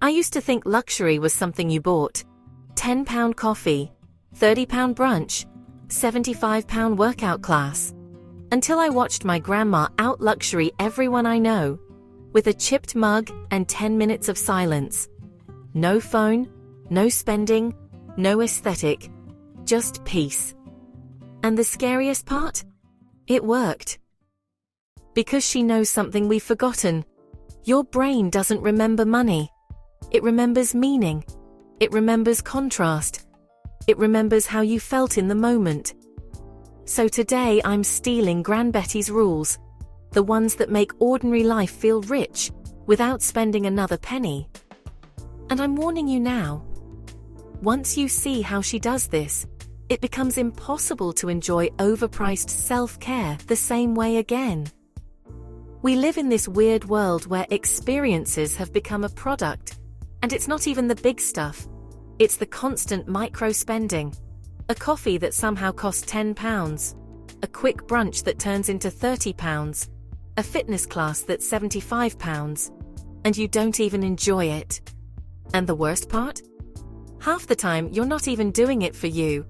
I used to think luxury was something you bought. £10 coffee, £30 brunch, £75 workout class. Until I watched my grandma out-luxury everyone I know, with a chipped mug and 10 minutes of silence. No phone, no spending, no aesthetic, just peace. And the scariest part? It worked. Because she knows something we've forgotten. Your brain doesn't remember money. It remembers meaning. It remembers contrast. It remembers how you felt in the moment. So today I'm stealing Gran Betty's rules, the ones that make ordinary life feel rich, without spending another penny. And I'm warning you now. Once you see how she does this, it becomes impossible to enjoy overpriced self-care the same way again. We live in this weird world where experiences have become a product, and it's not even the big stuff. It's the constant micro-spending. A coffee that somehow costs £10, a quick brunch that turns into £30, a fitness class that's £75, and you don't even enjoy it. And the worst part? Half the time you're not even doing it for you.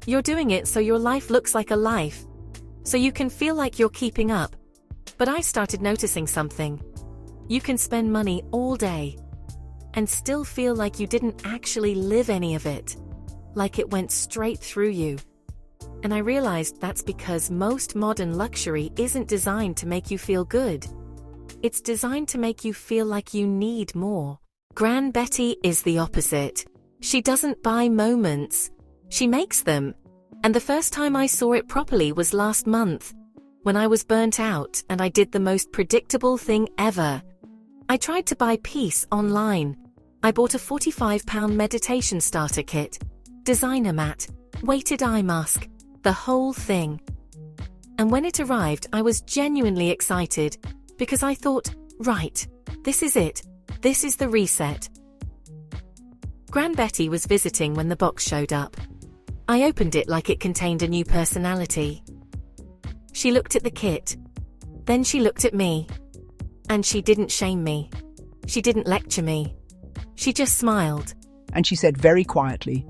You're doing it so your life looks like a life. So you can feel like you're keeping up. But I started noticing something. You can spend money all day and still feel like you didn't actually live any of it. Like it went straight through you. And I realized that's because most modern luxury isn't designed to make you feel good. It's designed to make you feel like you need more. Gran Betty is the opposite. She doesn't buy moments. She makes them. And the first time I saw it properly was last month, when I was burnt out and I did the most predictable thing ever. I tried to buy peace online. I bought a £45 meditation starter kit, designer mat, weighted eye mask, the whole thing. And when it arrived, I was genuinely excited, because I thought, right, this is it. This is the reset. Gran Betty was visiting when the box showed up. I opened it like it contained a new personality. She looked at the kit. Then she looked at me. And she didn't shame me. She didn't lecture me. She just smiled. And she said very quietly,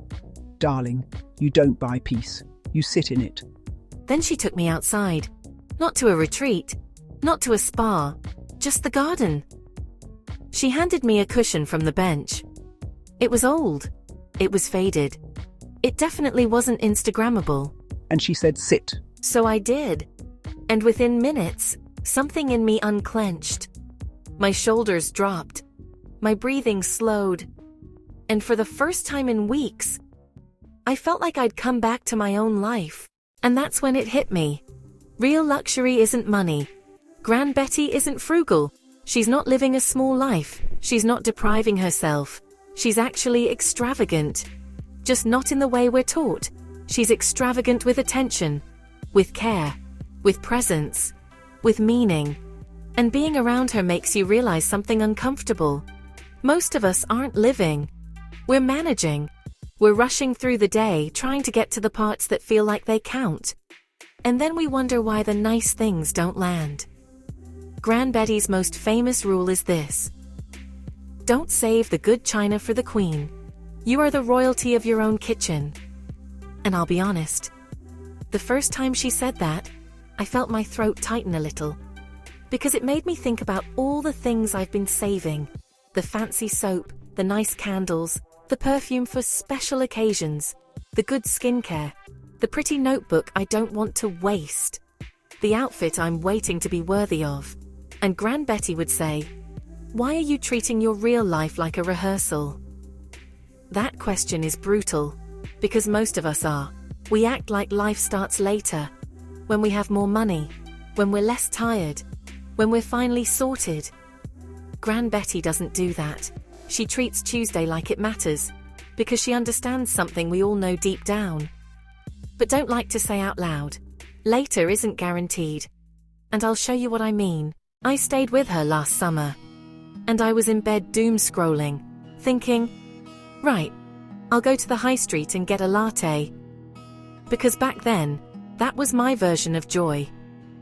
"Darling, you don't buy peace. You sit in it." Then she took me outside. Not to a retreat. Not to a spa. Just the garden. She handed me a cushion from the bench. It was old. It was faded. It definitely wasn't Instagrammable. And she said, "Sit." So I did. And within minutes, something in me unclenched. My shoulders dropped. My breathing slowed. And for the first time in weeks, I felt like I'd come back to my own life. And that's when it hit me. Real luxury isn't money. Gran Betty isn't frugal. She's not living a small life. She's not depriving herself. She's actually extravagant. Just not in the way we're taught. She's extravagant with attention, with care, with presence, with meaning. And being around her makes you realize something uncomfortable. Most of us aren't living. We're managing. We're rushing through the day trying to get to the parts that feel like they count. And then we wonder why the nice things don't land. Gran Betty's most famous rule is this: don't save the good china for the queen. You are the royalty of your own kitchen. And I'll be honest, the first time she said that, I felt my throat tighten a little. Because it made me think about all the things I've been saving. The fancy soap, the nice candles, the perfume for special occasions, the good skincare, the pretty notebook I don't want to waste, the outfit I'm waiting to be worthy of. And Gran Betty would say, "Why are you treating your real life like a rehearsal?" That question is brutal, because most of us are. We act like life starts later, when we have more money, when we're less tired, when we're finally sorted. Gran Betty doesn't do that. She treats Tuesday like it matters, because she understands something we all know deep down, but don't like to say out loud. Later isn't guaranteed. And I'll show you what I mean. I stayed with her last summer, and I was in bed doom scrolling, thinking, right, I'll go to the high street and get a latte. Because back then, that was my version of joy.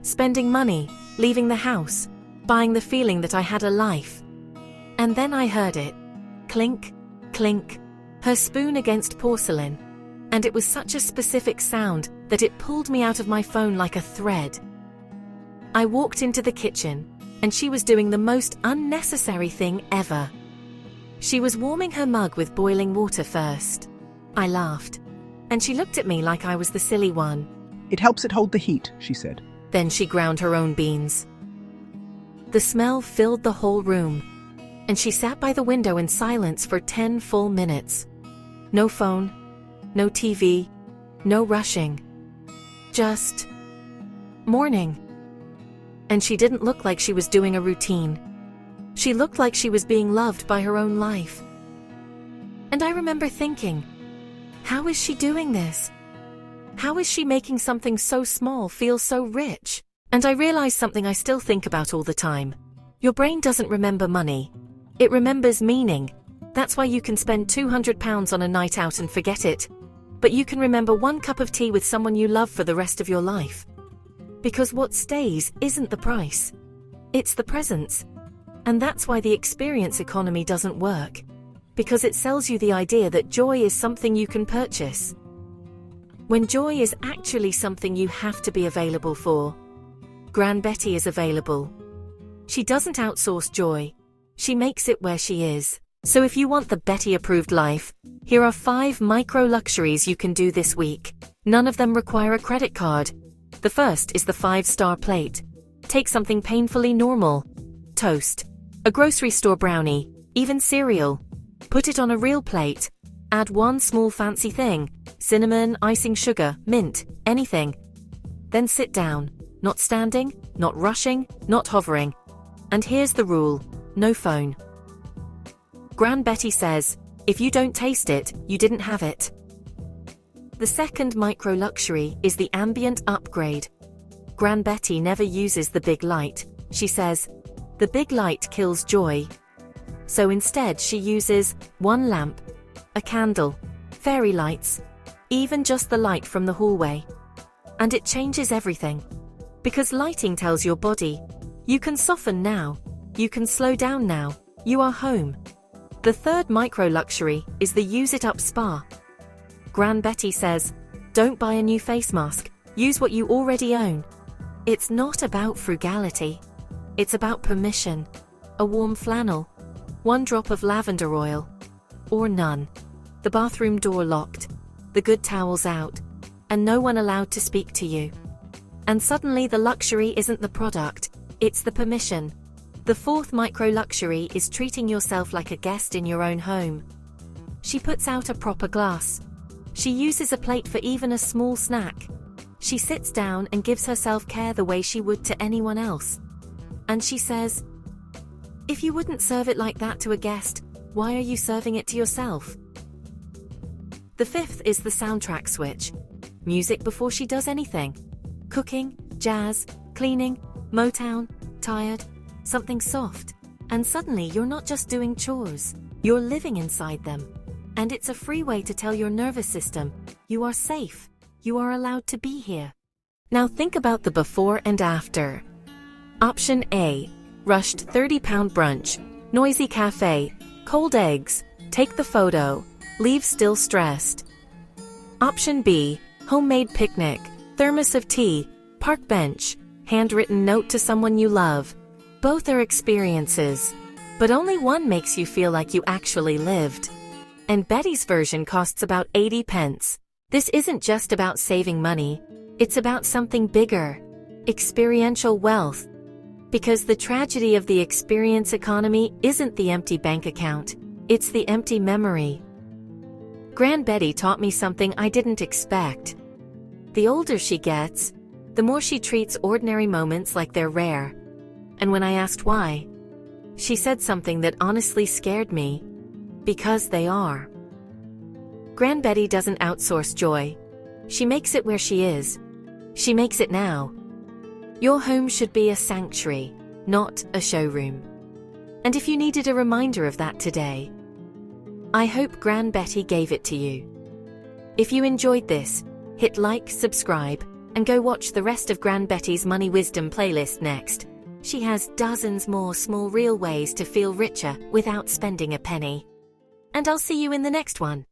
Spending money, leaving the house, buying the feeling that I had a life. And then I heard it. clink, clink, her spoon against porcelain. And it was such a specific sound that it pulled me out of my phone like a thread. I walked into the kitchen, and she was doing the most unnecessary thing ever. She was warming her mug with boiling water first. I laughed, and she looked at me like I was the silly one. It helps it hold the heat, she said. Then she ground her own beans. The smell filled the whole room, and she sat by the window in silence for 10 full minutes. No phone, no TV, no rushing. Just mourning. And she didn't look like she was doing a routine. She looked like she was being loved by her own life. And I remember thinking, how is she doing this? How is she making something so small feel so rich? And I realized something I still think about all the time. Your brain doesn't remember money. It remembers meaning. That's why you can spend £200 on a night out and forget it. But you can remember 1 cup of tea with someone you love for the rest of your life. Because what stays isn't the price. It's the presence. And that's why the experience economy doesn't work. Because it sells you the idea that joy is something you can purchase. When joy is actually something you have to be available for. Gran Betty is available. She doesn't outsource joy. She makes it where she is. So if you want the Betty-approved life, here are 5 micro-luxuries you can do this week. None of them require a credit card. The first is the 5-star plate. Take something painfully normal. Toast. A grocery store brownie. Even cereal. Put it on a real plate. Add 1 small fancy thing. Cinnamon, icing sugar, mint, anything. Then sit down. Not standing, not rushing, not hovering. And here's the rule. No phone. Gran Betty says, if you don't taste it, you didn't have it. The second micro-luxury is the ambient upgrade. Gran Betty never uses the big light. She says, the big light kills joy. So instead she uses 1 lamp, a candle, fairy lights, even just the light from the hallway. And it changes everything. Because lighting tells your body, you can soften now, you can slow down now, you are home. The third micro-luxury is the Use It Up Spa. Gran Betty says, don't buy a new face mask, use what you already own. It's not about frugality. It's about permission. A warm flannel, 1 drop of lavender oil, or none. The bathroom door locked, the good towels out, and no one allowed to speak to you. And suddenly the luxury isn't the product, it's the permission. The fourth micro-luxury is treating yourself like a guest in your own home. She puts out a proper glass. She uses a plate for even a small snack. She sits down and gives herself care the way she would to anyone else. And she says, if you wouldn't serve it like that to a guest, why are you serving it to yourself? The fifth is the soundtrack switch. Music before she does anything. Cooking, jazz, cleaning, Motown, tired, something soft. And suddenly you're not just doing chores, you're living inside them. And it's a free way to tell your nervous system, you are safe, you are allowed to be here. Now think about the before and after. Option A, rushed £30 brunch, noisy cafe, cold eggs, take the photo, leave still stressed. Option B, homemade picnic, thermos of tea, park bench, handwritten note to someone you love. Both are experiences, but only one makes you feel like you actually lived. And Betty's version costs about 80 pence. This isn't just about saving money, it's about something bigger. Experiential wealth. Because the tragedy of the experience economy isn't the empty bank account, it's the empty memory. Gran Betty taught me something I didn't expect. The older she gets, the more she treats ordinary moments like they're rare. And when I asked why, she said something that honestly scared me. Because they are. Gran Betty doesn't outsource joy. She makes it where she is. She makes it now. Your home should be a sanctuary, not a showroom. And if you needed a reminder of that today, I hope Gran Betty gave it to you. If you enjoyed this, hit like, subscribe, and go watch the rest of Gran Betty's Money Wisdom playlist next. She has dozens more small real ways to feel richer without spending a penny. and I'll see you in the next one.